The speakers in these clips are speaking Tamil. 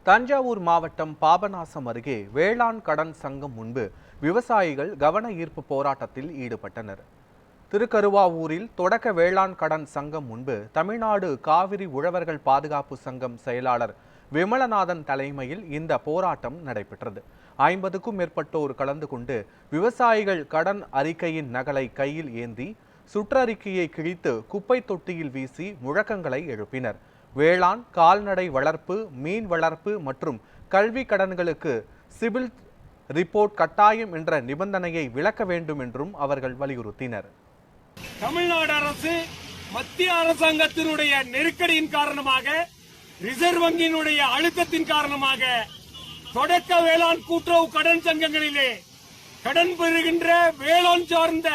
தஞ்சாவூர் மாவட்டம் பாபநாசம் அருகே வேளாண் கடன் சங்கம் முன்பு விவசாயிகள் கவன ஈர்ப்பு போராட்டத்தில் ஈடுபட்டனர். திருக்கருவாவூரில் தொடக்க வேளாண் கடன் சங்கம் முன்பு தமிழ்நாடு காவிரி உழவர்கள் பாதுகாப்பு சங்கம் செயலாளர் விமலநாதன் தலைமையில் இந்த போராட்டம் நடைபெற்றது. 50க்கும் மேற்பட்டோர் கலந்து கொண்டு விவசாயிகள் கடன் அறிக்கையின் நகலை கையில் ஏந்தி சுற்றறிக்கையை கிழித்து குப்பை தொட்டியில் வீசி முழக்கங்களை எழுப்பினர். வேளாண், கால்நடை வளர்ப்பு, மீன் வளர்ப்பு மற்றும் கல்வி கடன்களுக்கு சிபில் ரிப்போர்ட் கட்டாயம் என்ற நிபந்தனையை விலக்க வேண்டும் என்றும் அவர்கள் வலியுறுத்தினர். தமிழ்நாடு அரசு மத்திய அரசாங்கத்தினுடைய நெருக்கடியின் காரணமாக, ரிசர்வ் வங்கியினுடைய அழுத்தத்தின் காரணமாக தொடக்க வேளாண் கூட்டுறவு கடன் சங்கங்களிலே கடன் பெறுகின்ற வேளாண் சார்ந்த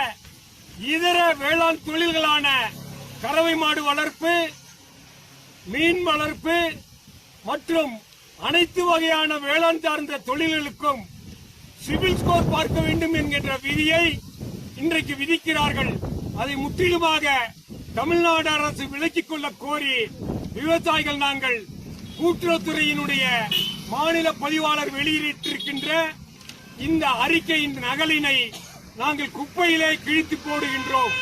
இதர வேளாண் தொழில்களான கறவை மாடு வளர்ப்பு, மீன் வளர்ப்பு மற்றும் அனைத்து வகையான வேளாண் சார்ந்த தொழில்களுக்கும் சிவில் ஸ்கோர் பார்க்க வேண்டும் என்கின்ற விதியை இன்றைக்கு விதிக்கிறார்கள். அதை முற்றிலுமாக தமிழ்நாடு அரசு விலக்கிக் கொள்ள கோரி விவசாயிகள் நாங்கள் கூட்டுறவுத்துறையினுடைய மாநில பதிவாளர் வெளியிட்டிருக்கின்ற இந்த அறிக்கையின் நகலினை நாங்கள் குப்பையிலே கிழித்து போடுகின்றோம்.